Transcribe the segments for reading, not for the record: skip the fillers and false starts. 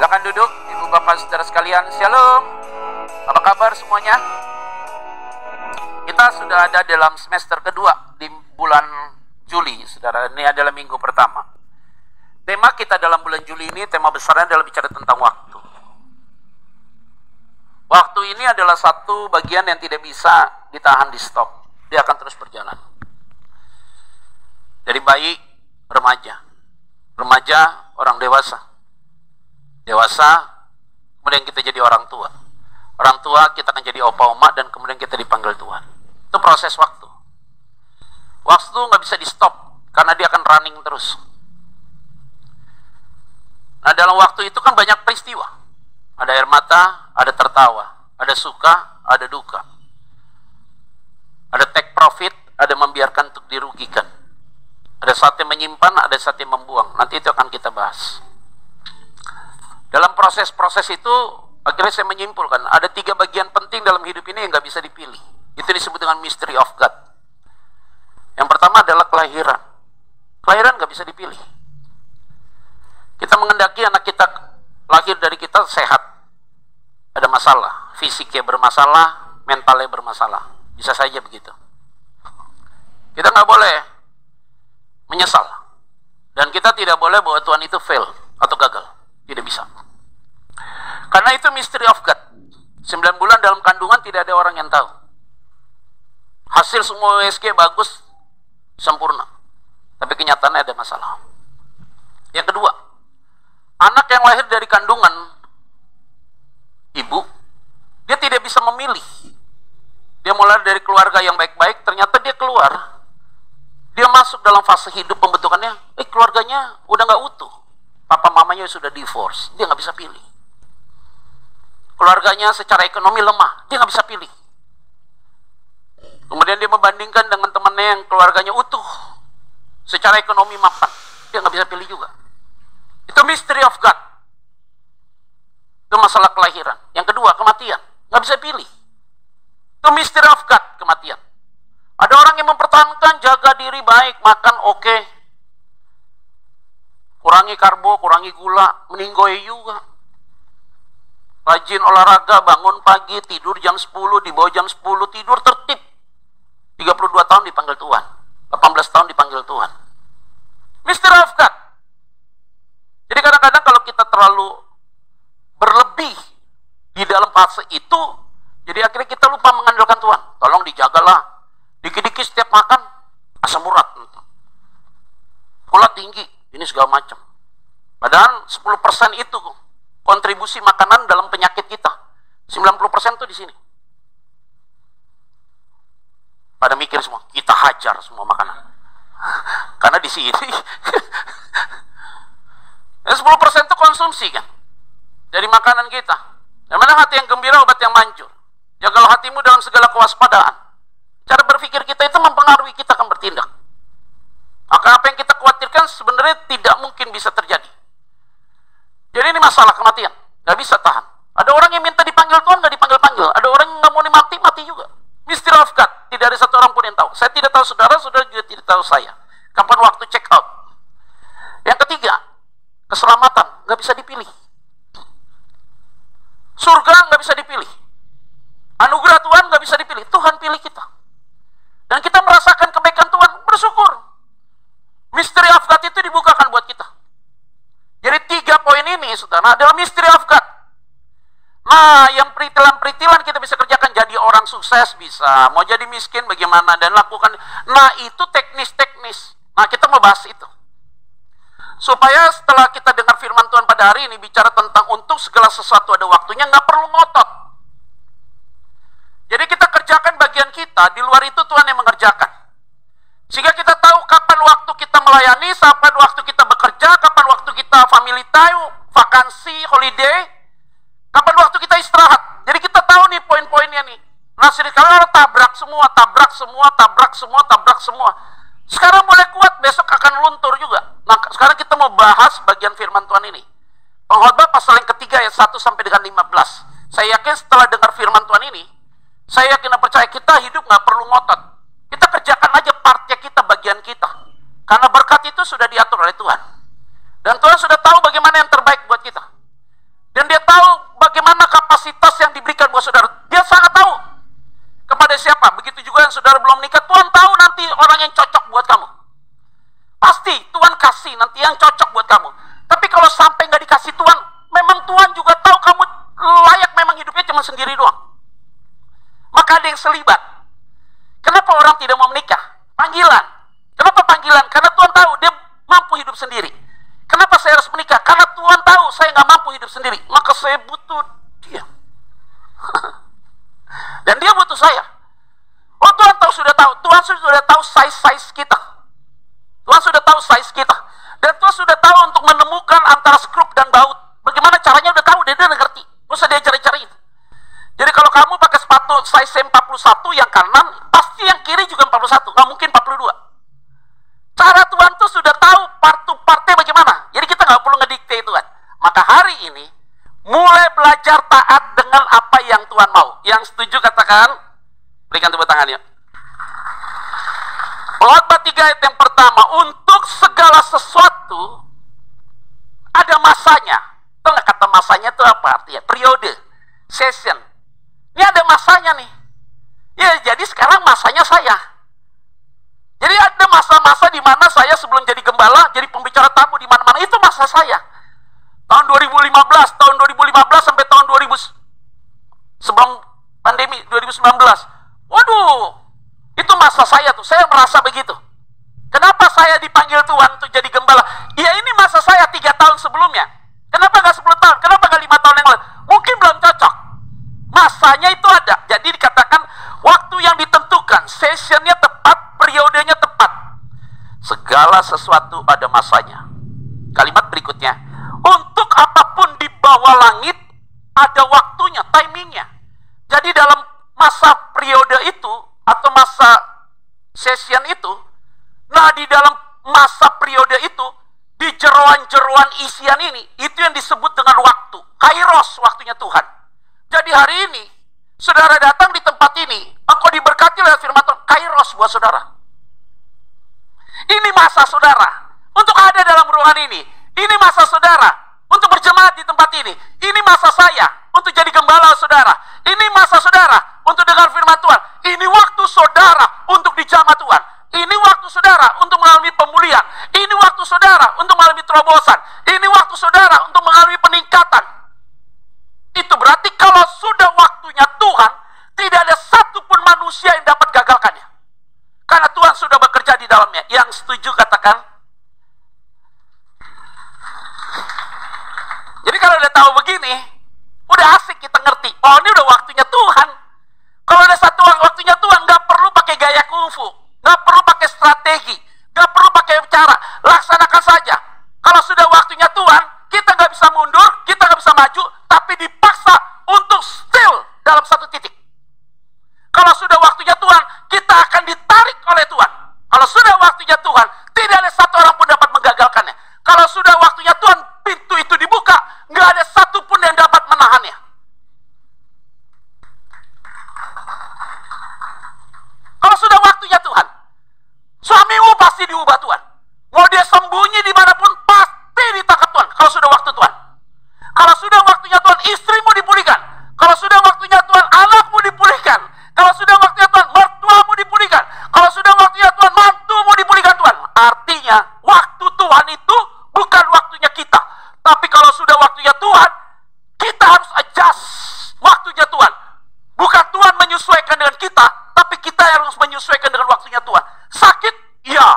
Silakan duduk, Ibu Bapak Saudara sekalian. Shalom. Apa kabar semuanya? Kita sudah ada dalam semester kedua di bulan Juli, Saudara. Ini adalah minggu pertama. Tema kita dalam bulan Juli ini, tema besarnya adalah bicara tentang waktu. Waktu ini adalah satu bagian yang tidak bisa ditahan di stop. Dia akan terus berjalan. Dari bayi, remaja, orang dewasa, kemudian kita jadi orang tua, kita akan jadi opa oma, dan kemudian kita dipanggil Tuhan. Itu proses waktu. Waktu nggak bisa di stop karena dia akan running terus. Nah, dalam waktu itu kan banyak peristiwa. Ada air mata, ada tertawa, ada suka, ada duka, ada take profit, ada membiarkan untuk dirugikan. Ada saat yang menyimpan, ada saat yang membuang. Nanti itu akan kita bahas. Dalam proses-proses itu, akhirnya saya menyimpulkan, ada 3 bagian penting dalam hidup ini yang nggak bisa dipilih. Itu disebut dengan mystery of God. Yang pertama adalah kelahiran. Kelahiran nggak bisa dipilih. Kita mengendaki anak kita lahir dari kita sehat. Ada masalah. Fisiknya bermasalah, mentalnya bermasalah. Bisa saja begitu. Kita nggak boleh menyesal. Dan kita tidak boleh bahwa Tuhan itu fail atau gagal. Tidak bisa. Karena itu mystery of God. 9 bulan dalam kandungan tidak ada orang yang tahu. Hasil semua USG bagus, sempurna. Tapi kenyataannya ada masalah. Yang kedua, anak yang lahir dari kandungan ibu, dia tidak bisa memilih. Dia mulai dari keluarga yang baik-baik, ternyata dia keluar. Dia masuk dalam fase hidup pembentukannya, keluarganya udah nggak utuh. Papa mamanya sudah divorce, dia nggak bisa pilih. Keluarganya secara ekonomi lemah, dia nggak bisa pilih. Kemudian dia membandingkan dengan temannya yang keluarganya utuh, secara ekonomi mapan, dia nggak bisa pilih juga. Itu mystery of God. Itu masalah kelahiran. Yang kedua, kematian, nggak bisa pilih. Itu mystery of God, kematian. Ada orang yang mempertahankan, jaga diri baik, makan oke, kurangi karbo, kurangi gula, meninggoy juga. Rajin olahraga, bangun pagi, tidur jam 10, di bawah jam 10, tidur tertib. 32 tahun dipanggil Tuhan, 18 tahun dipanggil Tuhan. Mystery of God. Jadi kadang-kadang kalau kita terlalu berlebih di dalam fase itu, jadi akhirnya kita lupa mengandalkan Tuhan. Tolong dijagalah. Dikit-dikit setiap makan, asam urat. Gula tinggi, ini segala macam. Padahal 10% itu kontribusi makanan dalam penyakit kita. 90% itu di sini. Pada mikir semua, kita hajar semua makanan. Karena di sini 10% itu konsumsi kan dari makanan kita. Yang mana hati yang gembira, obat yang mancur. Jagalah hatimu dalam segala kewaspadaan. Cara berpikir kita itu mempengaruhi kita akan bertindak. Maka apa yang kita khawatirkan sebenarnya tidak mungkin bisa terjadi. Jadi ini masalah kematian, nggak bisa tahan. Ada orang yang minta dipanggil Tuhan, nggak dipanggil-panggil. Ada orang yang nggak mau mati, mati juga. Mystery of God, tidak ada satu orang pun yang tahu. Saya tidak tahu saudara, saudara juga tidak tahu saya. Kapan waktu check out? Yang ketiga, keselamatan, nggak bisa dipilih. Surga nggak bisa dipilih. Anugerah Tuhan nggak bisa dipilih. Tuhan pilih kita. Dan kita merasakan kebaikan Tuhan, bersyukur. Mystery of God itu dibukakan buat kita. Jadi 3 poin ini, saudara, adalah mystery of God. Nah, yang peritilan-peritilan kita bisa kerjakan, jadi orang sukses bisa, mau jadi miskin bagaimana, dan lakukan. Nah, itu teknis-teknis. Nah, kita mau bahas itu. Supaya setelah kita dengar firman Tuhan pada hari ini, bicara tentang untuk segala sesuatu ada waktunya, nggak perlu ngotot. Jadi kita kerjakan bagian kita, di luar itu Tuhan yang mengerjakan. Sehingga kita tahu kapan waktu kita melayani, kapan waktu kita bekerja, kapan waktu kita family time, vakansi, holiday, kapan waktu kita istirahat. Jadi kita tahu nih poin-poinnya nih. Nah, kalau tabrak semua. Sekarang mulai kuat, besok akan luntur juga. Nah, sekarang kita mau bahas bagian firman Tuhan ini. Pengkhotbah pasal yang ketiga ayat 1 sampai dengan 15. Saya yakin setelah dengar firman Tuhan ini, saya yakin dan percaya kita hidup nggak perlu ngotot. Kita kerjakan aja partnya kita, bagian kita. Karena berkat itu sudah diatur oleh Tuhan. Dan Tuhan sudah tahu bagaimana yang terbaik buat kita. begitu juga yang saudara belum menikah, Tuhan tahu nanti orang yang cocok buat kamu. Pasti Tuhan kasih nanti yang cocok buat kamu. Tapi kalau sampai nggak dikasih Tuhan, memang Tuhan juga tahu kamu layak memang hidupnya cuma sendiri doang. Maka ada yang selibat. Kenapa orang tidak mau menikah? Panggilan. Kenapa panggilan? Karena Tuhan tahu dia mampu hidup sendiri. Kenapa saya harus menikah? Karena Tuhan tahu saya nggak mampu hidup sendiri. Maka saya butuh dia. Dan dia butuh saya. Oh, Tuhan sudah tahu. Tuhan sudah tahu size kita. Tuhan sudah tahu size kita. Dan Tuhan sudah tahu untuk menemukan antara skrup dan baut. Bagaimana caranya udah tahu, dia udah ngerti. Nggak usah dia cari-cariin. Jadi kalau kamu pakai sepatu size 41 yang kanan, pasti yang kiri juga 41. Nggak mungkin 42. Cara Tuhan tuh sudah tahu part-partnya bagaimana. Jadi kita nggak perlu ngedikte Tuhan. Maka hari ini, mulai belajar taat dengan apa yang Tuhan mau. Yang setuju katakan, berikan tepuk tangan ya. Pengkhotbah 3 ayat yang pertama, untuk segala sesuatu ada masanya. Tahu nggak kata masanya itu apa artinya? Periode, season. Ini ada masanya nih. Ya, jadi sekarang masanya saya. Jadi ada masa-masa di mana saya sebelum jadi gembala, jadi pembicara tamu di mana-mana, itu masa saya. Tahun 2015, tahun 2015 sampai tahun 2000 sebelum pandemi 2019. Waduh, itu masa saya tuh. Saya merasa begitu. Kenapa saya dipanggil Tuhan untuk jadi gembala? Ya ini masa saya 3 tahun sebelumnya. Kenapa nggak 10 tahun? Kenapa nggak 5 tahun yang lalu? Mungkin belum cocok. Masanya itu ada. Jadi dikatakan waktu yang ditentukan, seasonnya tepat, periodenya tepat. Segala sesuatu ada masanya. Kalimat berikutnya, untuk apapun di bawah langit ada waktunya, timingnya. Jadi dalam masa periode itu atau masa season itu, nah di dalam masa periode itu, di jeroan-jeroan isian ini, itu yang disebut dengan waktu. Kairos, waktunya Tuhan. Jadi hari ini, saudara datang di tempat ini, engkau diberkati oleh firman Tuhan, kairos buat saudara. Ini masa saudara untuk ada dalam ruangan ini. Ini masa saudara untuk berjemaat di tempat ini. Ini masa saya untuk jadi gembala saudara. Ini masa saudara untuk dengar firman Tuhan. Ini waktu saudara untuk dijamah Tuhan. Ini waktu saudara untuk mengalami pemulihan. Ini waktu saudara untuk mengalami terobosan. Ini waktu saudara untuk mengalami peningkatan. Itu berarti kalau sudah waktunya Tuhan, tidak ada satupun manusia yang dapat gagalkannya. Karena Tuhan sudah bekerja di dalamnya. Yang setuju katakan. Jadi kalau udah tahu begini, udah asik kita ngerti. Oh, ini udah waktunya Tuhan. Kalau udah satu waktunya Tuhan, nggak perlu pakai gaya kungfu, nggak perlu pakai strategi, nggak perlu pakai cara. Laksanakan saja. Kalau sudah waktunya Tuhan, kita nggak bisa mundur, kita nggak bisa maju, tapi dipaksa untuk still dalam satu titik. Kalau sudah waktunya Tuhan, kita akan ditarik oleh Tuhan. Kalau sudah waktunya Tuhan, tidak ada satu orang pun dapat menggagalkannya. Kalau sudah waktunya Tuhan, pintu itu dibuka, nggak ada satupun yang dapat menahannya. Kalau sudah waktunya Tuhan, suamimu pasti diubah Tuhan. Mau dia sembunyi dimanapun, pasti ditangkap Tuhan. Kalau sudah waktu Tuhan. Kalau sudah waktunya Tuhan, istrimu dipulihkan. Kalau sudah waktunya Tuhan, anakmu dipulihkan. Kalau sudah waktunya Tuhan, mertuamu dipulihkan. Kalau sudah waktunya Tuhan, mantumu dipulihkan Tuhan. Artinya, waktu Tuhan itu bukan waktunya kita. Tapi kalau sudah waktunya Tuhan, kita harus adjust waktunya Tuhan. Bukan Tuhan menyesuaikan dengan kita, tapi kita yang harus menyesuaikan dengan waktunya Tuhan. Sakit? Iya.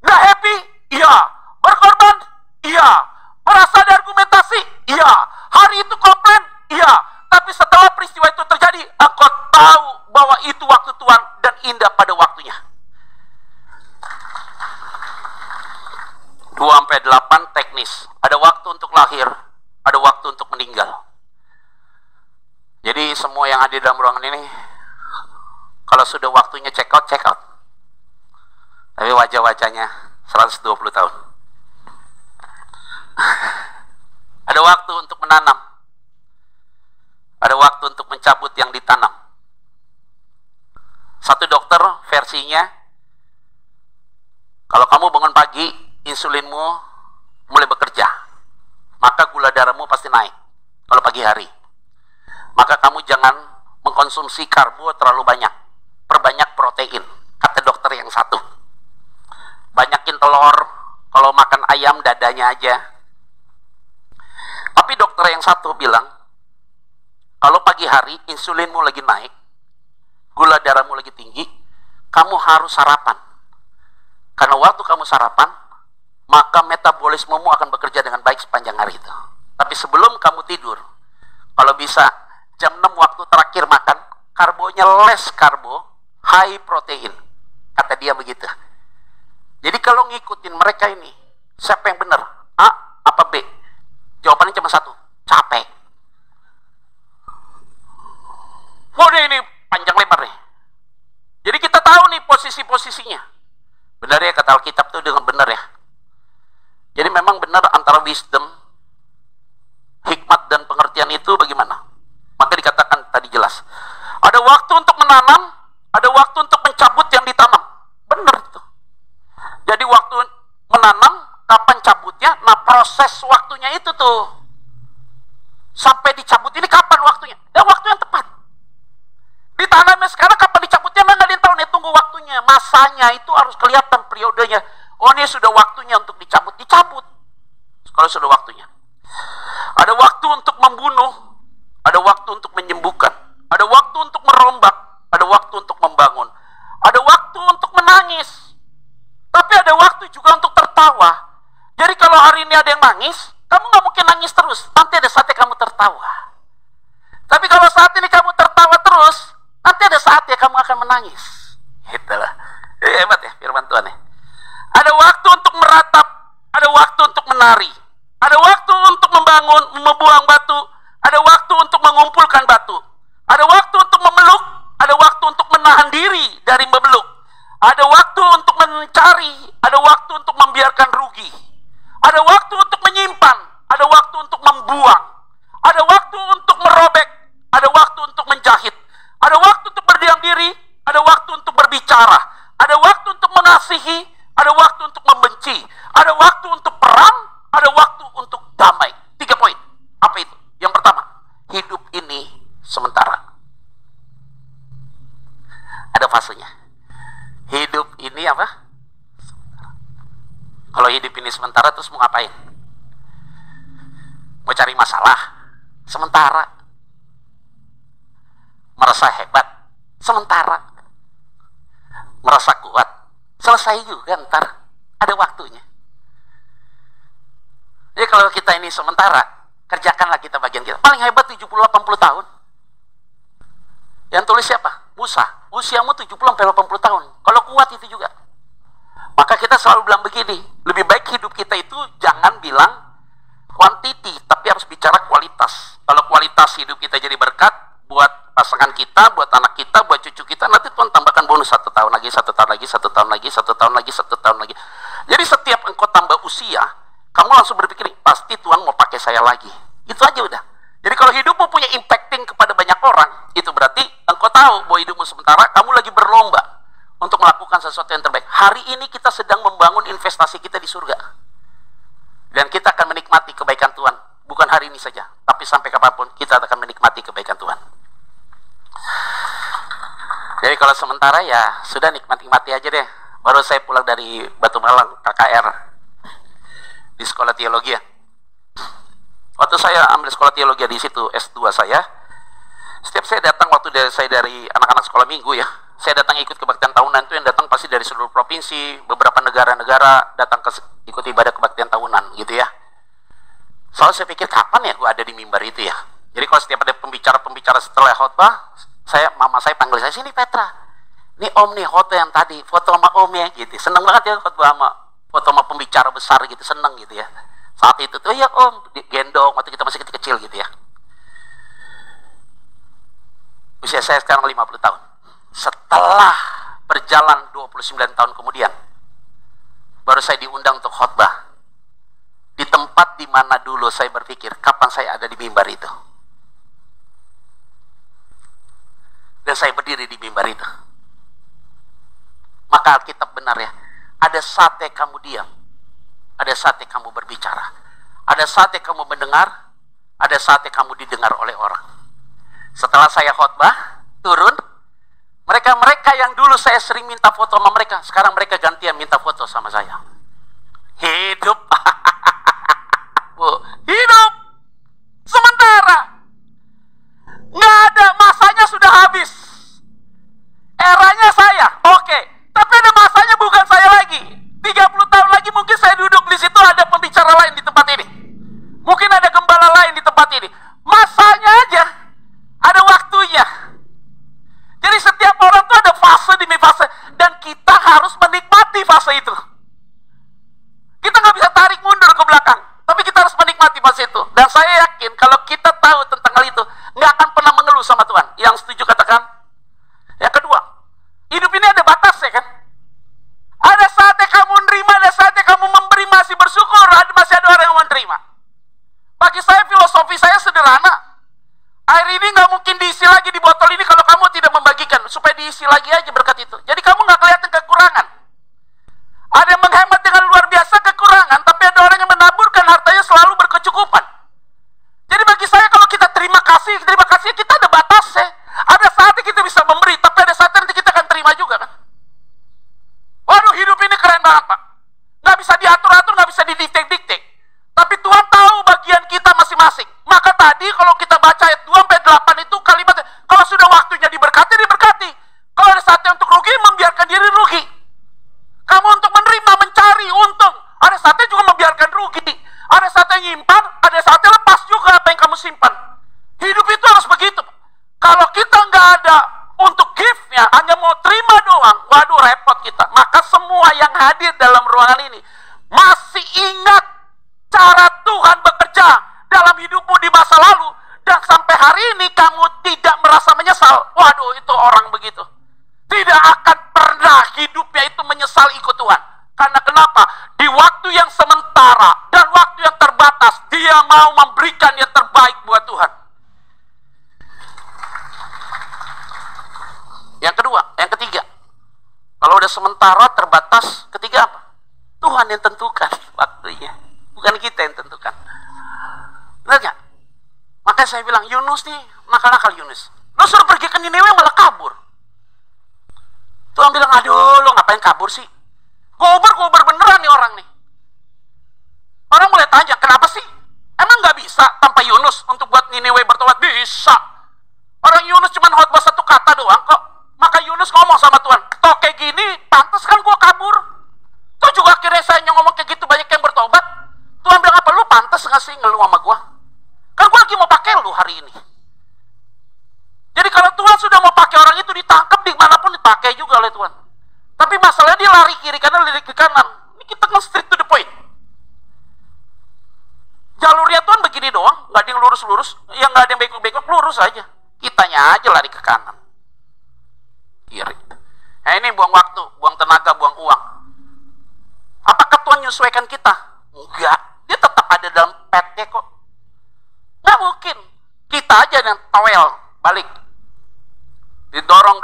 Nggak happy? Iya. Berkorban? Iya. Merasa ada argumentasi? Iya. Hari itu komplain? Iya. Tapi setelah peristiwa itu terjadi, engkau tahu bahwa itu waktu Tuhan dan indah pada waktunya. 2-8 teknis. Ada waktu untuk lahir, ada waktu untuk meninggal. Jadi semua yang ada di dalam ruangan ini, kalau sudah waktunya check out, check out. Tapi wajah-wajahnya 120 tahun. Ada waktu untuk menanam. Ada waktu untuk mencabut yang ditanam. Satu dokter versinya, kalau kamu bangun pagi, insulinmu mulai bekerja, maka gula darahmu pasti naik kalau pagi hari. Maka kamu jangan mengkonsumsi karbo terlalu banyak. perbanyak protein, kata dokter yang satu. Banyakin telur, kalau makan ayam dadanya aja. Tapi dokter yang satu bilang, kalau pagi hari insulinmu lagi naik, gula darahmu lagi tinggi, kamu harus sarapan. Karena waktu kamu sarapan, maka metabolismemu akan bekerja dengan baik sepanjang hari itu. Tapi sebelum kamu tidur, kalau bisa jam 6 waktu terakhir makan, karbonya less karbo, high protein. Kata dia begitu. Jadi kalau ngikutin mereka ini, siapa yang benar? A apa B? Jawabannya cuma satu, capek. Waduh, ini panjang lebar nih. Jadi kita tahu nih posisi-posisinya. Benar ya, kata Alkitab itu dengan benar ya. Jadi memang benar antara wisdom, hikmat dan pengertian itu bagaimana? Maka dikatakan tadi jelas. Ada waktu untuk menanam, ada waktu untuk mencabut yang ditanam. Benar itu. Jadi waktu menanam, kapan cabutnya? Nah, proses waktunya itu tuh. Sampai dicabut ini kapan waktunya? Ya waktu yang tepat. Ditanamnya sekarang, kapan dicabutnya? Memang kalian tahu nih, tunggu waktunya. Masanya itu harus kelihatan periodenya. Oh, ini sudah waktunya untuk dicabut. Dicabut. Kalau sudah waktunya. Ada waktu untuk membunuh. Ada waktu untuk menyembuhkan. Ada waktu untuk merombak. Ada waktu untuk membangun. Ada waktu untuk menangis. Tapi ada waktu juga untuk tertawa. Jadi kalau hari ini ada yang nangis, kamu nggak mungkin nangis terus. Nanti ada saatnya kamu tertawa. Tapi kalau saat ini kamu tertawa terus, nanti ada saatnya kamu akan menangis. Itulah. Hebat ya firman Tuhan ya. Ada waktu untuk meratap, ada waktu untuk menari, ada waktu untuk membangun, membuang batu, ada waktu untuk mengumpulkan batu, ada waktu untuk memeluk, ada waktu untuk menahan diri dari memeluk, ada waktu untuk mencari, ada waktu untuk membiarkan rugi, ada waktu untuk menyimpan, ada waktu untuk membuang, ada waktu untuk merobek, ada waktu untuk menjahit, ada waktu untuk berdiam diri, ada waktu untuk berbicara, ada waktu untuk mengasihi, ada waktu untuk membenci, ada waktu untuk perang, ada waktu untuk damai. 3 poin. Apa itu? Yang pertama, hidup ini sementara. Ada fasenya. Hidup ini apa? Kalau hidup ini sementara, terus mau ngapain? Mau cari masalah? Sementara. Merasa hebat? Sementara. Merasa kuat? Selesai juga ntar. Ada waktunya. Jadi kalau kita ini sementara, kerjakanlah kita bagian kita. Paling hebat 70-80 tahun. Yang tulis siapa? Musa. Usiamu 70-80 tahun. Kalau kuat itu juga. Maka kita selalu bilang begini, lebih baik hidup kita itu jangan bilang quantity, tapi harus bicara kualitas. Kalau kualitas hidup kita jadi berkat buat pasangan kita, buat anak kita, buat cucu kita, nanti Tuhan tambahkan bonus 1 tahun lagi, 1 tahun lagi, 1 tahun lagi, 1 tahun lagi, 1 tahun lagi. Jadi setiap engkau tambah usia, kamu langsung berpikir, pasti Tuhan mau pakai saya lagi. Itu aja udah. Jadi kalau hidupmu punya impacting kepada banyak orang, itu berarti engkau tahu bahwa hidupmu sementara, kamu lagi berlomba untuk melakukan sesuatu yang terbaik. Hari ini kita sedang membangun investasi kita di surga. Dan kita akan menikmati kebaikan Tuhan. Bukan hari ini saja, tapi sampai kapanpun kita akan menikmati kebaikan Tuhan. Jadi kalau sementara ya sudah nikmati aja deh. Baru saya pulang dari Batu Malang KKR di sekolah teologi ya. Waktu saya ambil sekolah teologi di situ S2 saya, setiap saya datang waktu saya dari anak-anak sekolah minggu ya, saya datang ikut kebaktian tahunan. Itu yang datang pasti dari seluruh provinsi, beberapa negara-negara datang ikut ibadah kebaktian tahunan gitu ya. Soalnya saya pikir kapan ya gue ada di mimbar itu ya. Jadi kalau setiap ada pembicara-pembicara setelah khotbah, mama saya panggil saya, sini Petra, ini om nih foto yang tadi, foto sama om ya gitu. Seneng banget ya khotbah sama foto sama pembicara besar gitu, seneng gitu ya. Saat itu tuh ya om, gendong waktu kita masih kecil gitu ya. Usia saya sekarang 50 tahun. Setelah berjalan 29 tahun kemudian, baru saya diundang untuk khotbah di tempat di mana dulu saya berpikir kapan saya ada di mimbar itu. Dan saya berdiri di mimbar itu. Maka Alkitab benar ya, ada saatnya kamu diam, ada saatnya kamu berbicara, ada saatnya kamu mendengar, ada saatnya kamu didengar oleh orang. Setelah saya khotbah, turun, Mereka-mereka yang dulu saya sering minta foto sama mereka, sekarang mereka gantian minta foto sama saya. Hidup. Hidup sementara. Nggak ada, masanya sudah habis. Eranya saya, oke. Tapi ada masanya bukan saya lagi. 30 tahun lagi mungkin saya duduk di situ, ada pembicara lain di tempat ini. Mungkin ada gembala lain di tempat ini. Masanya aja, ada waktunya. Jadi setiap orang tuh ada fase demi fase, dan kita harus menikmati fase itu. Kita nggak bisa tarik mundur ke belakang, tapi kita harus menikmati fase itu. Dan saya yakin kalau kita tahu tentang hal itu, nggak akan pernah mengeluh sama Tuhan. Yang setuju katakan. Yang kedua, hidup ini ada batasnya kan? Ada saatnya kamu menerima, ada saatnya kamu memberi, masih bersyukur, masih ada orang yang menerima. Bagi saya filosofi saya sederhana. Air ini nggak mungkin diisi lagi di botol ini kalau kamu tidak membagikan, supaya diisi lagi aja berkat itu. Jadi kamu nggak kelihatan kekurangan. Ada yang menghemat dengan luar biasa kekurangan, tapi ada orang yang menaburkan hartanya selalu berkecukupan. Jadi bagi saya kalau kita terima kasih kita ada batasnya. Ada saatnya kita bisa memberi, tapi ada saatnya nanti kita akan terima juga kan. Waduh, hidup ini keren banget Pak. Nggak bisa diatur-atur, nggak bisa didikte-dikte. Tapi Tuhan tahu bagian kita masing-masing. Maka tadi kalau kita baca ayat 2-8 itu kalimatnya, kalau sudah waktunya diberkati, diberkati. Kalau ada saatnya untuk rugi, membiarkan diri rugi. Kamu untuk menerima, mencari untung, ada saatnya juga membiarkan rugi. Ada saatnya nyimpan, ada saatnya lepas juga apa yang kamu simpan. Hidup itu harus begitu. Kalau kita nggak ada untuk give-nya, hanya mau terima doang, waduh repot kita. Maka semua yang hadir dalam ruangan ini masih ingat cara Tuhan bekerja dalam hidupmu di masa lalu, dan sampai hari ini kamu tidak merasa menyesal. Waduh, itu orang begitu tidak akan pernah hidupnya itu menyesal ikut Tuhan. Karena kenapa? Di waktu yang sementara dan waktu yang terbatas, dia mau memberikan yang terbaik buat Tuhan. Yang kedua, yang ketiga, kalau udah sementara, terbatas, ketiga apa? Tuhan yang tentukan waktunya, bukan kita yang tentukan. Benar gak? Makanya saya bilang, Yunus nih, nakal-nakal Yunus. Lo suruh pergi ke Niniwe malah kabur. Tuhan bilang, aduh lo ngapain kabur sih? Gober beneran nih orang nih. Orang mulai tanya, kenapa sih? Emang gak bisa tanpa Yunus untuk buat Niniwe bertobat? Bisa. Orang Yunus cuma khotbah satu kata doang kok. Maka Yunus ngomong sama Tuhan, toh kayak gini, pantas kan gua kabur. Toh juga akhirnya saya ngomong kayak gitu, banyak yang bertobat. Tuhan bilang apa? Lu pantas gak sih ngeluh sama gua? Kan gua lagi mau pakai lu hari ini. Jadi kalau Tuhan sudah mau pakai orang itu, ditangkap dimanapun dipakai juga oleh Tuhan. Tapi masalahnya dia lari kiri kanan, lari ke kanan. Ini kita straight to the point. Jalurnya Tuhan begini doang, nggak ada yang lurus-lurus, yang nggak ada yang bengkok-bengkok, lurus aja. Kitanya aja lari ke kanan, kiri. Nah ini buang waktu, buang tenaga, buang uang. Apakah Tuhan menyesuaikan kita? Enggak, dia tetap ada dalam petnya kok. Nggak mungkin. Kita aja yang towel, balik. Didorong,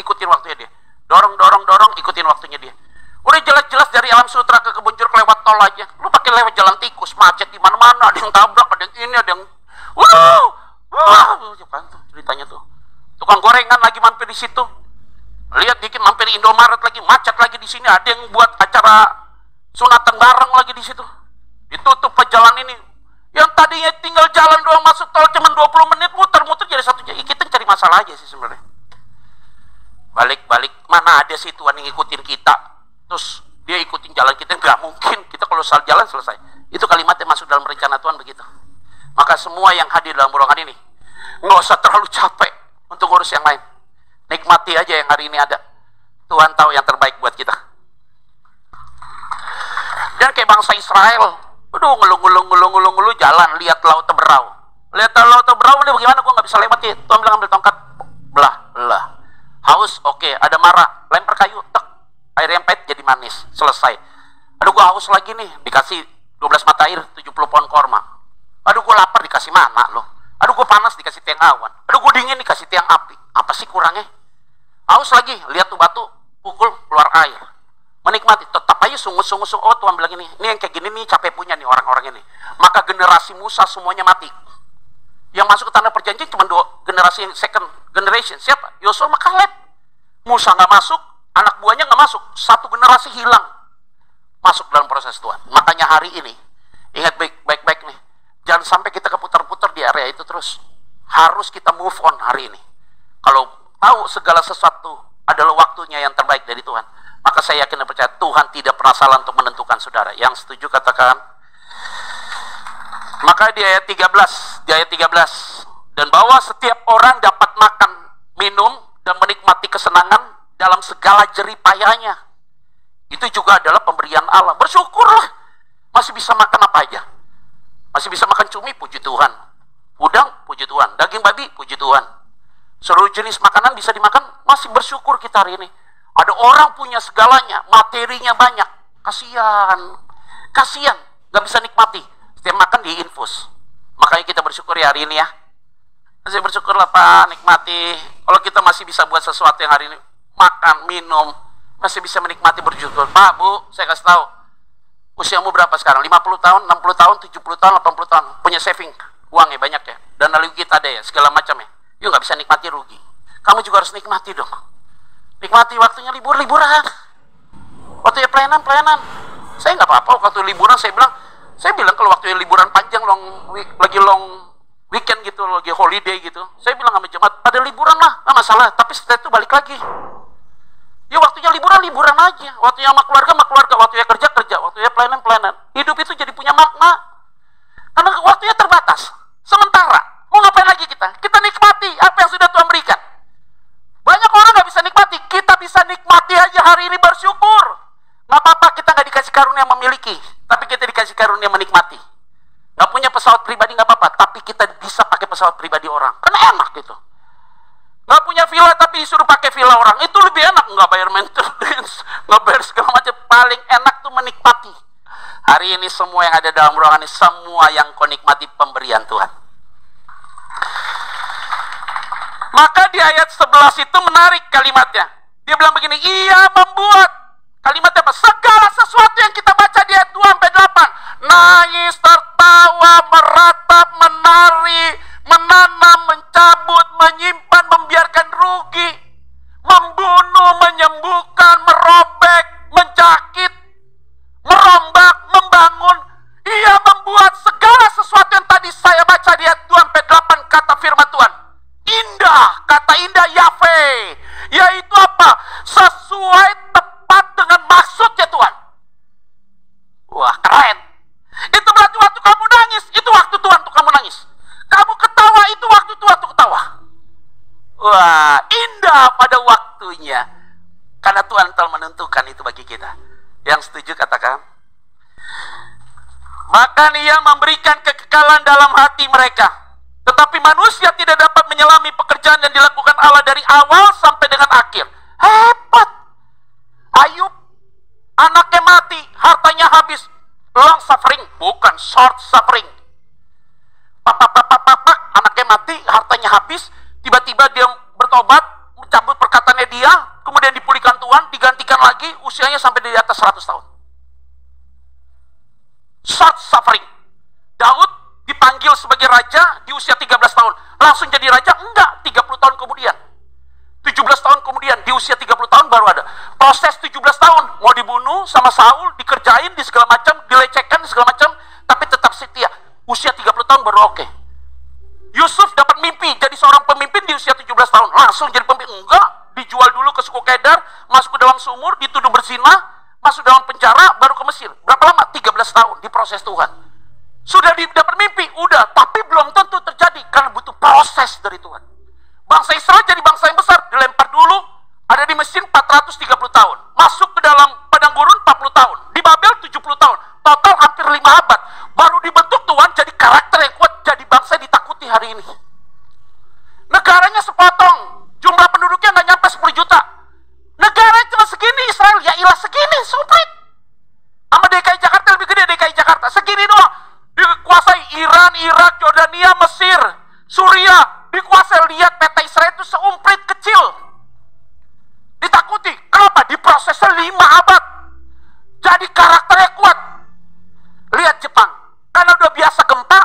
ikutin waktunya dia. Dorong, ikutin waktunya dia. Udah jelas-jelas dari Alam Sutra ke Kebun Jeruk lewat tol aja. Lu pakai lewat jalan tikus, macet di mana-mana, ada yang tabrak, ada yang ini, ada yang wah, ceritanya tuh. Tukang gorengan lagi mampir di situ. Lihat dikit mampir Indomaret lagi, macet lagi di sini, ada yang buat acara sunatan bareng lagi di situ. Ditutup jalan ini. Yang tadinya tinggal jalan doang masuk tol cuma 20 menit, muter-muter jadi satu jam. Kita cari masalah aja sih sebenarnya. Balik-balik, mana ada sih Tuhan yang ngikutin kita terus dia ikutin jalan kita? Nggak mungkin. Kita kalau salah jalan selesai. Itu kalimatnya masuk dalam rencana Tuhan begitu. Maka semua yang hadir dalam ruangan ini nggak usah terlalu capek untuk ngurus yang lain. Nikmati aja yang hari ini ada. Tuhan tahu yang terbaik buat kita. Dan kayak bangsa Israel, aduh ngeluh jalan, lihat laut Teberau. Lihat laut Teberau ini bagaimana, gua nggak bisa lewati. Tuhan bilang ambil tongkat, belah. Haus, oke, ada marah, lempar kayu, tek. Air yang pahit jadi manis, selesai. Aduh gua haus lagi nih, dikasih 12 mata air, 70 pohon korma. Aduh gua lapar, dikasih mana loh. Aduh gua panas, dikasih tiang awan. Aduh gua dingin, dikasih tiang api. Apa sih kurangnya? Haus lagi, lihat tuh batu, pukul, keluar air. Menikmati, tetap aja sungguh-sungguh. Oh Tuhan bilang ini yang kayak gini nih capek punya nih orang-orang ini. Maka generasi Musa semuanya mati. Yang masuk ke tanah perjanjian cuma 2 generasi, second generation. Siapa? Yosua sama Kaleb. Musa nggak masuk, anak buahnya nggak masuk, satu generasi hilang masuk dalam proses Tuhan. Makanya hari ini, ingat baik-baik nih, jangan sampai kita keputar-putar di area itu terus. Harus kita move on hari ini. Kalau tahu segala sesuatu adalah waktunya yang terbaik dari Tuhan, maka saya yakin dan percaya Tuhan tidak pernah salah untuk menentukan saudara. Yang setuju katakan. Maka di ayat 13, dan bahwa setiap orang dapat makan, minum, dan menikmati kesenangan dalam segala jerih payahnya. Itu juga adalah pemberian Allah. Bersyukurlah, masih bisa makan apa aja. Masih bisa makan cumi, puji Tuhan. Udang, puji Tuhan. Daging babi, puji Tuhan. Seluruh jenis makanan bisa dimakan, masih bersyukur kita hari ini. Ada orang punya segalanya, materinya banyak. Kasihan, gak bisa nikmati. Setiap makan diinfus. Makanya kita bersyukur ya hari ini ya. Masih bersyukurlah Pak, nikmati. Kalau kita masih bisa buat sesuatu yang hari ini, makan, minum, masih bisa menikmati, bersyukur. Pak, Bu, saya kasih tahu, usiamu berapa sekarang? 50 tahun, 60 tahun, 70 tahun, 80 tahun. Punya saving, uangnya banyak ya. Dan lalu kita ada ya, segala macam ya. Yuk gak bisa nikmati, rugi. Kamu juga harus nikmati dong. Nikmati waktunya liburan. Waktunya pelayanan. Saya nggak apa-apa waktu liburan, saya bilang kalau waktunya liburan panjang, lagi long weekend gitu, lagi holiday gitu, saya bilang sama jemaat, pada liburan lah, nggak masalah, tapi setelah itu balik lagi. Ya waktunya liburan aja, waktunya sama keluarga, waktunya kerja, waktunya pelayanan. Hidup itu jadi punya makna, karena waktunya terbatas, sementara. Mau ngapain lagi kita? Kita nikmati apa yang sudah Tuhan berikan. Banyak orang nggak bisa nikmati, kita bisa nikmati aja hari ini, bersyukur. Nggak apa-apa kita nggak dikasih karunia memiliki, tapi kita dikasih karunia menikmati. Nggak punya pesawat pribadi nggak apa-apa, tapi kita bisa pakai pesawat pribadi orang, karena enak gitu. Nggak punya villa tapi disuruh pakai villa orang, itu lebih enak. Nggak bayar maintenance, nggak bayar segala macam. Paling enak tuh menikmati. Hari ini semua yang ada dalam ruangan ini, semua yang kau nikmati pemberian Tuhan. Maka di ayat 11 itu menarik kalimatnya. Dia bilang begini, ia membuat, kalimatnya apa? Segala sesuatu yang kita baca di ayat 2-8, nangis, tertawa, meratap, menari, menanam, mencabut, menyimpan, membiarkan rugi, membunuh, menyembuhkan, merobek, menjangkit, merombak, membangun. Ia membuat segala sesuatu yang tadi saya baca di ayat 2-8, kata firman Tuhan. Indah, kata indah Yahwe, yaitu apa? Sesuai tepat dengan maksudnya Tuhan. Wah, keren. Itu berarti waktu kamu nangis, itu waktu Tuhan untuk kamu nangis. Kamu ketawa, itu waktu Tuhan untuk ketawa. Wah, indah pada waktunya. Karena Tuhan telah menentukan itu bagi kita. Yang setuju katakan. Maka ia memberikan kekekalan dalam hati mereka. Tetapi manusia tidak dapat menyelami pekerjaan yang dilakukan Allah dari awal sampai dengan akhir. Hebat. Ayub, anaknya mati, hartanya habis. Long suffering, bukan short suffering. Anaknya mati, hartanya habis. Tiba-tiba dia bertobat, mencabut perkataannya dia, kemudian dipulihkan Tuhan, digantikan lagi, usianya sampai di atas 100 tahun. Short suffering. Daud dipanggil sebagai raja di usia 13 tahun. Langsung jadi raja? Enggak, 30 tahun kemudian. 17 tahun kemudian, di usia 30 tahun baru ada. Proses 17 tahun, mau dibunuh sama Saul, dikerjain, di segala macam, dilecehkan, di segala macam, tapi tetap setia. Usia 30 tahun baru oke. Yusuf dapat mimpi, jadi seorang pemimpin di usia 17 tahun. Langsung jadi pemimpin? Enggak, dijual dulu ke suku Kedar, masuk ke dalam sumur, dituduh berzina, masuk dalam penjara, baru ke Mesir. Berapa lama? 13 tahun, diproses Tuhan. Sudah dapat mimpi, udah, tapi belum tentu terjadi karena butuh proses dari Tuhan. Bangsa Israel jadi bangsa yang besar, dilempar dulu, ada di Mesir 430 tahun, masuk ke dalam padang gurun 40 tahun, di Babel 70 tahun, total hampir 5 abad, baru dibentuk Tuhan jadi karakter yang kuat, jadi bangsa yang ditakuti hari ini. Negaranya sepotong, jumlah penduduknya nggak nyampe 10 juta, negaranya cuma segini, Israel, ya ilah segini, sempit. Sama DKI Jakarta lebih gede, DKI Jakarta, segini doang. Dikuasai Iran, Irak, Jordania, Mesir, Suriah, dikuasai. Lihat peta Israel itu seumprit kecil, ditakuti. Kenapa? Diprosesnya 5 abad, jadi karakternya kuat. Lihat Jepang, karena udah biasa gempa,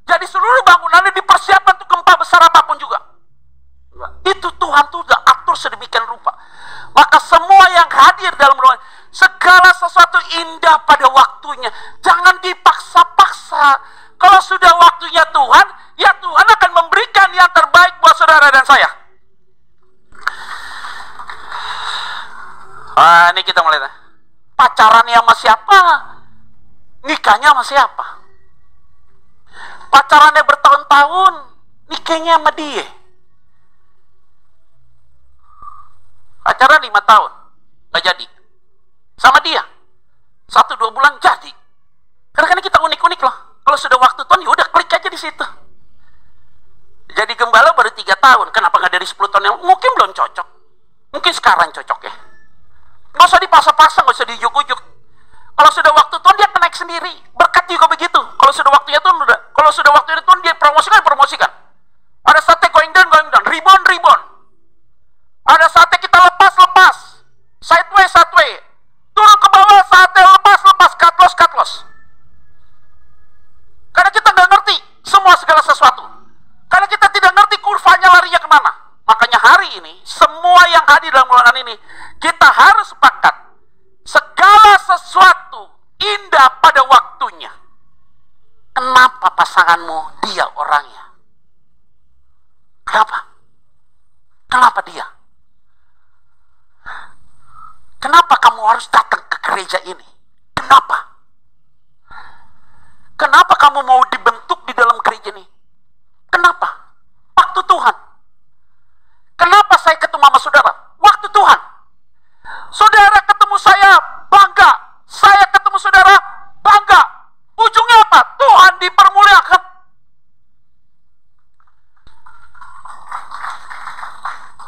jadi seluruh bangunannya dipersiapkan untuk gempa besar apapun juga. Itu Tuhan tuh udah atur sedemikian rupa. segala sesuatu indah pada waktunya. Jangan dipaksa-paksa. Kalau sudah waktunya Tuhan, ya Tuhan akan memberikan yang terbaik buat saudara dan saya. Ini kita mulai. Pacarannya sama siapa? Nikahnya sama siapa? Pacarannya bertahun-tahun, nikahnya sama dia. Pacaran 5 tahun, nggak jadi. Sama dia, 1-2 bulan jadi. Karena kita unik-unik loh. Kalau sudah waktu Tuhan, ya udah klik aja di situ. Jadi gembala baru 3 tahun, kenapa nggak dari 10 tahun yang mungkin belum cocok? Mungkin sekarang cocok ya. Nggak usah dipaksa-paksa, nggak usah diujuk-ujuk. Kalau sudah waktu Tuhan, dia naik sendiri. Berkat juga begitu. Kalau sudah waktunya Tuhan, kalau sudah waktunya Tuhan, dia promosikan. Ada saatnya going down, rebound. Ada saatnya kita lepas. Sideway. Turun ke bawah, saatnya lepas, cut loss. Karena kita nggak ngerti semua segala sesuatu. Karena kita tidak ngerti kurvanya larinya kemana. Makanya hari ini, semua yang hadir dalam bulan ini, kita harus sepakat. Segala sesuatu indah pada waktunya. Kenapa pasanganmu dia orangnya? Kenapa dia? Kenapa kamu harus datang ke gereja ini? Kenapa kamu mau dibentuk di dalam gereja ini? Kenapa? Waktu Tuhan. Kenapa saya ketemu sama saudara? Waktu Tuhan. Saudara ketemu saya, bangga. Saya ketemu saudara, bangga. Ujungnya apa? Tuhan dipermuliakan.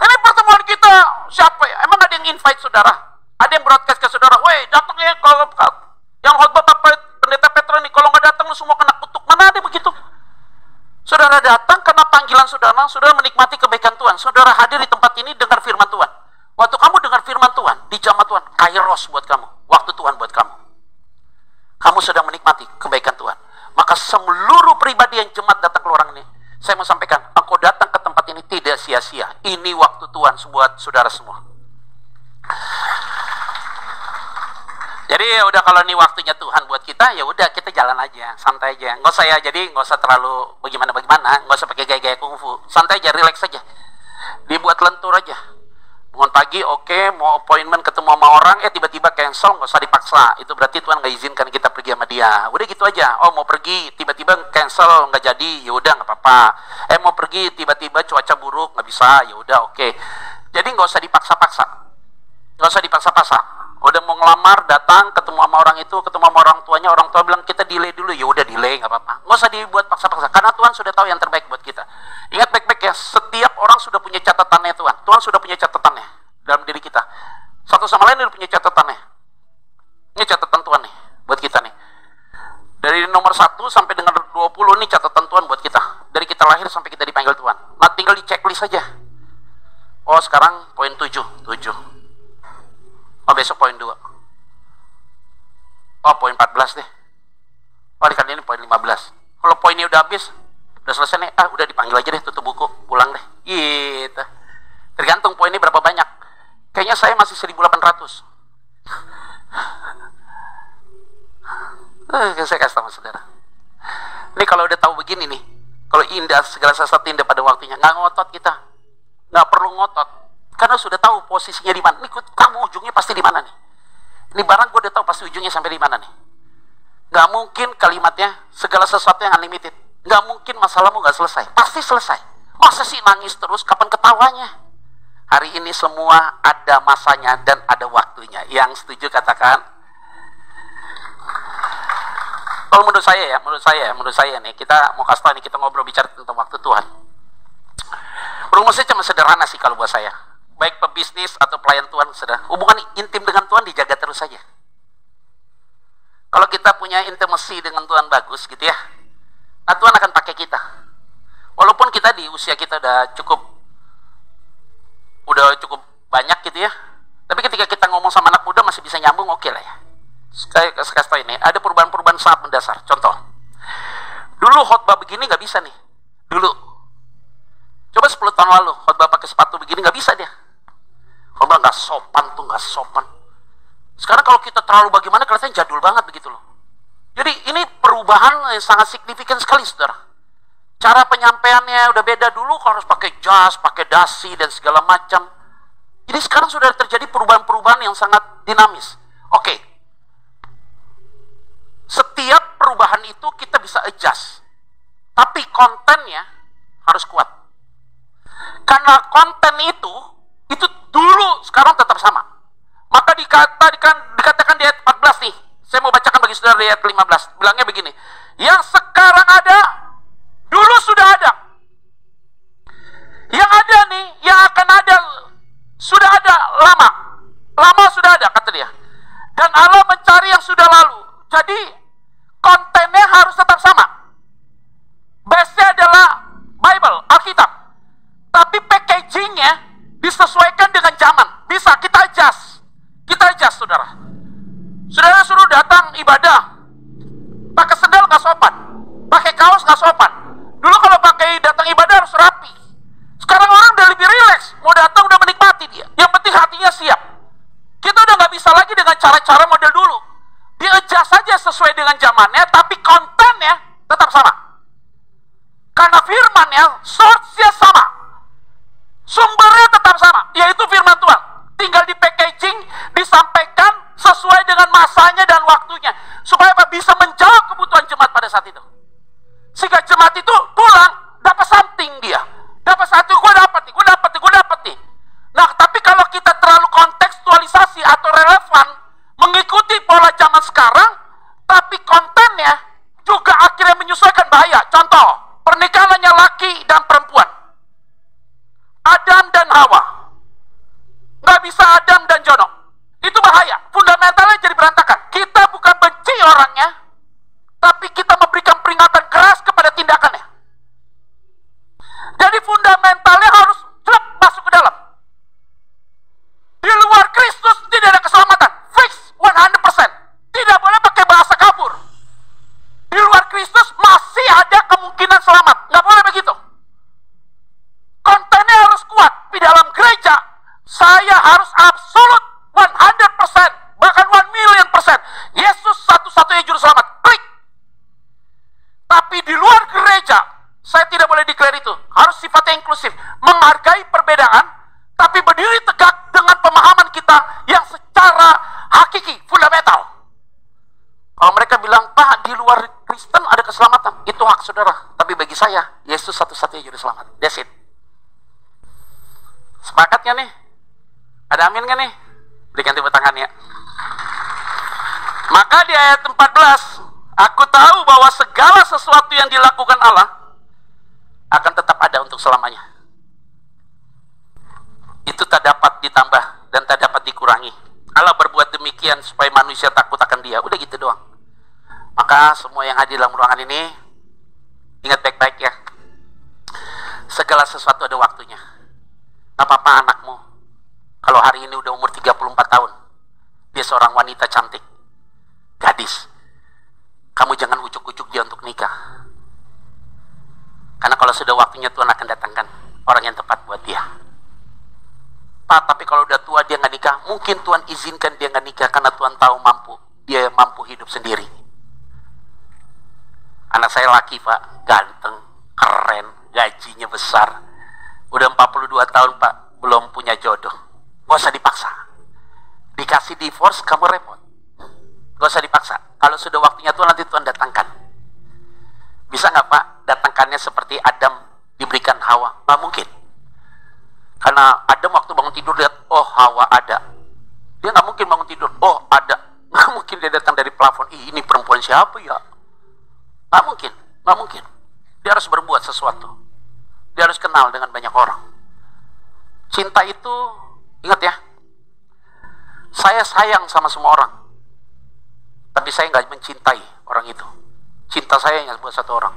Ini pertemuan kita, siapa ya? Emang ada yang invite saudara? Ada yang broadcast ke saudara, weh datang ya, kalau yang khotbah pendeta Petra nih, kalau nggak datang lu semua kena kutuk. Mana ada begitu? Saudara datang karena panggilan saudara, saudara menikmati kebaikan Tuhan. Saudara hadir di tempat ini dengar firman Tuhan. Waktu kamu dengar firman Tuhan, di jamaah Tuhan, kairos buat kamu, waktu Tuhan buat kamu. Kamu sedang menikmati kebaikan Tuhan. Maka seluruh pribadi yang jemaat datang ke ruangan ini, saya mau sampaikan, engkau datang ke tempat ini tidak sia-sia. Ini waktu Tuhan buat saudara semua. Jadi ya udah, kalau ini waktunya Tuhan buat kita, ya udah kita jalan aja, santai aja. Nggak usah ya, jadi nggak usah terlalu bagaimana, nggak usah pakai gaya-gaya kungfu. Santai aja, relax aja. Dibuat lentur aja. Bangun pagi, oke, mau appointment ketemu sama orang, tiba-tiba cancel, nggak usah dipaksa. Itu berarti Tuhan nggak izinkan kita pergi sama dia. Udah gitu aja. Oh mau pergi, tiba-tiba cancel, nggak jadi, ya udah nggak apa-apa. Mau pergi, tiba-tiba cuaca buruk, nggak bisa, ya udah oke. Jadi nggak usah dipaksa-paksa. Nggak usah dipaksa-paksa. Udah mau ngelamar, datang, ketemu sama orang itu, ketemu sama orang tuanya, orang tua bilang kita delay dulu, ya udah delay, nggak apa-apa. Nggak usah dibuat paksa-paksa, karena Tuhan sudah tahu yang terbaik buat kita. Ingat baik-baik ya, setiap orang sudah punya catatannya Tuhan. Tuhan sudah punya catatannya dalam diri kita. Satu sama lain udah punya catatannya. Ini catatan Tuhan nih, buat kita nih. Dari nomor 1 sampai dengan 20 nih catatan Tuhan buat kita. Dari kita lahir sampai kita dipanggil Tuhan. Nah tinggal di checklist aja. Oh sekarang poin 7. Oh besok poin 2. Oh poin 14 deh. Oh kali ini poin 15. Kalau poinnya udah habis, udah selesai nih, udah dipanggil aja deh, tutup buku, pulang deh. Gitu. Tergantung poinnya berapa banyak. Kayaknya saya masih 1.800. Saya kasih tahu saudara. Ini kalau udah tahu begini nih, kalau indah, segala sesuatu indah pada waktunya, nggak ngotot kita. Nggak perlu ngotot. Karena sudah tahu posisinya di mana. Nih, kamu ujungnya pasti di mana nih? Ini barang gue udah tahu pasti ujungnya sampai di mana nih. Nggak mungkin kalimatnya segala sesuatu yang unlimited. Nggak mungkin masalahmu nggak selesai. Pasti selesai. Masa sih nangis terus? Kapan ketawanya? Hari ini semua ada masanya dan ada waktunya. Yang setuju katakan. Kalau menurut saya nih, kita mau kasih tahu nih, kita ngobrol bicara tentang waktu Tuhan. Rumusnya cuma sederhana sih kalau buat saya. Baik pebisnis atau pelayan Tuhan, saudara, hubungan intim dengan Tuhan dijaga terus saja. Kalau kita punya intimasi dengan Tuhan bagus gitu ya, nah Tuhan akan pakai kita. Walaupun kita di usia kita udah cukup banyak gitu ya, tapi ketika kita ngomong sama anak muda masih bisa nyambung, oke lah ya. Saya kasih tahu ini, ada perubahan-perubahan sangat mendasar. Contoh, dulu khotbah begini nggak bisa nih. Dulu, coba 10 tahun lalu khotbah pakai sepatu begini nggak bisa dia. Khotbah nggak sopan tuh, nggak sopan. Sekarang kalau kita terlalu bagaimana, kelihatannya jadul banget begitu loh. Jadi ini perubahan yang sangat signifikan sekali, saudara. Cara penyampaiannya udah beda. Dulu kalau harus pakai jas, pakai dasi, dan segala macam. Jadi sekarang sudah terjadi perubahan-perubahan yang sangat dinamis. Oke. Setiap perubahan itu kita bisa adjust. Tapi kontennya harus kuat. Karena konten itu dulu sekarang tetap sama. Maka dikatakan di ayat 14 nih. Saya mau bacakan bagi saudara di ayat 15. Bilangnya begini. Yang sekarang ada, dulu sudah ada. Yang ada nih, yang akan ada, sudah ada lama. Lama sudah ada, kata dia. Dan Allah mencari yang sudah lalu. Jadi, kontennya harus tetap sama. Base-nya adalah Bible, Alkitab. Tapi packagingnya disesuaikan dengan zaman. Bisa, kita adjust. Kita adjust, saudara. Saudara suruh datang ibadah, pakai sendal gak sopan, pakai kaos gak sopan. Dulu kalau pakai datang ibadah harus rapi. Sekarang orang udah lebih rileks, mau datang udah menikmati dia. Yang penting hatinya siap. Kita udah gak bisa lagi dengan cara-cara model dulu. Di-adjust saja sesuai dengan zamannya, tapi kontennya tetap sama. Karena firmannya, source-nya sama, sumbernya tetap sama, yaitu firman Tuhan. Tinggal di packaging, disampaikan sesuai dengan masanya dan waktunya, supaya apa? Bisa menjawab kebutuhan jemaat pada saat itu. Sehingga jemaat itu pulang dapat something dia, dapat satu, gue dapat nih. Nah, tapi kalau kita terlalu kontekstualisasi atau relevan mengikuti pola zaman sekarang, tapi kontennya juga akhirnya menyesuaikan, bahaya. Contoh, pernikahannya laki dan perempuan, Adam dan Hawa. Nggak bisa Adam dan Jono. Itu bahaya. Fundamentalnya jadi berantakan. Kita bukan benci orangnya, tapi kita memberikan peringatan keras kepada tindakannya. Jadi fundamentalnya harus masuk ke dalam. Di luar Kristus tidak ada keselamatan. Fix 100%. Tidak boleh pakai bahasa kabur. Di luar Kristus masih ada kemungkinan selamat. Nggak boleh begitu. Kontennya harus kuat. Di dalam gereja saya harus absolut 100%, bahkan 1.000.000%. Yesus satu-satunya juru selamat. Klik. Tapi di luar gereja, saya tidak boleh declare itu. Harus sifatnya inklusif. Menghargai perbedaan, tapi berdiri tegak dengan pemahaman kita yang secara hakiki, fundamental. Kalau mereka bilang, Pak, di luar Kristen ada keselamatan. Itu hak saudara. Tapi bagi saya, Yesus satu-satunya juru selamat. That's it. Sepakat gak nih? Ada amin gak nih? Berikan tepuk tangan ya. Maka di ayat 14, aku tahu bahwa segala sesuatu yang dilakukan Allah akan tetap ada untuk selamanya. Itu tak dapat ditambah dan tak dapat dikurangi. Allah berbuat demikian supaya manusia takut akan Dia. Udah gitu doang. Maka semua yang hadir dalam ruangan ini, ingat baik-baik ya. Segala sesuatu ada waktunya. Gak apa-apa anakmu kalau hari ini udah umur 34 tahun, dia seorang wanita cantik, gadis. Kamu jangan ujuk-ujuk dia untuk nikah. Karena kalau sudah waktunya Tuhan akan datangkan orang yang tepat buat dia. Pak, tapi kalau udah tua dia nggak nikah, mungkin Tuhan izinkan dia nggak nikah karena Tuhan tahu dia mampu hidup sendiri. Anak saya laki, Pak, ganteng, keren, gajinya besar. Udah 42 tahun, Pak, belum punya jodoh. Gak usah dipaksa. Dikasih divorce kamu repot. Gak usah dipaksa. Kalau sudah waktunya Tuhan, nanti Tuhan datangkan. Bisa gak, Pak, datangkannya seperti Adam diberikan Hawa? Gak mungkin. Karena Adam waktu bangun tidur lihat, oh Hawa ada. Dia gak mungkin bangun tidur, oh ada. Gak mungkin dia datang dari plafon, ini perempuan siapa ya? Gak mungkin. Dia harus berbuat sesuatu. Dia harus kenal dengan banyak orang. Cinta itu, ingat ya, saya sayang sama semua orang, tapi saya nggak mencintai orang itu. Cinta saya hanya buat satu orang.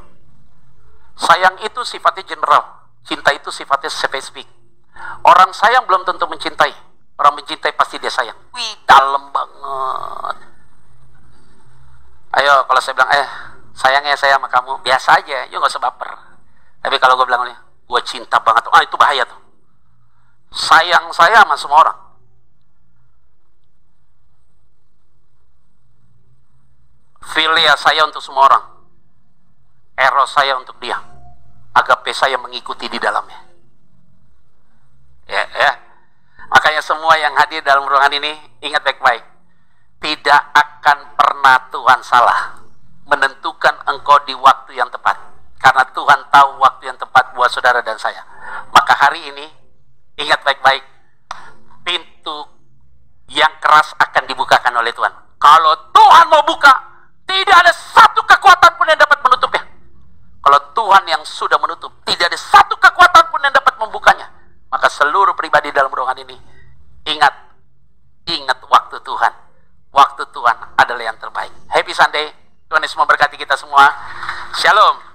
Sayang itu sifatnya general, cinta itu sifatnya spesifik. Orang sayang belum tentu mencintai. Orang mencintai pasti dia sayang. Wih, dalam banget. Ayo, kalau saya bilang, sayangnya saya sama kamu, biasa aja, yuk nggak usah baper. Tapi kalau gue bilang, gue cinta banget, itu bahaya tuh. Sayang saya sama semua orang. Filia saya untuk semua orang, eros saya untuk dia, agape saya mengikuti di dalamnya. Ya. Makanya semua yang hadir dalam ruangan ini, ingat baik-baik, tidak akan pernah Tuhan salah menentukan engkau di waktu yang tepat, karena Tuhan tahu waktu yang tepat buat saudara dan saya. Maka hari ini, ingat baik-baik, pintu yang keras akan dibukakan oleh Tuhan. Kalau Tuhan mau buka, tidak ada satu kekuatan pun yang dapat menutupnya. Kalau Tuhan yang sudah menutup, tidak ada satu kekuatan pun yang dapat membukanya. Maka seluruh pribadi dalam ruangan ini, ingat waktu Tuhan. Waktu Tuhan adalah yang terbaik. Happy Sunday. Tuhan Yesus memberkati kita semua. Shalom.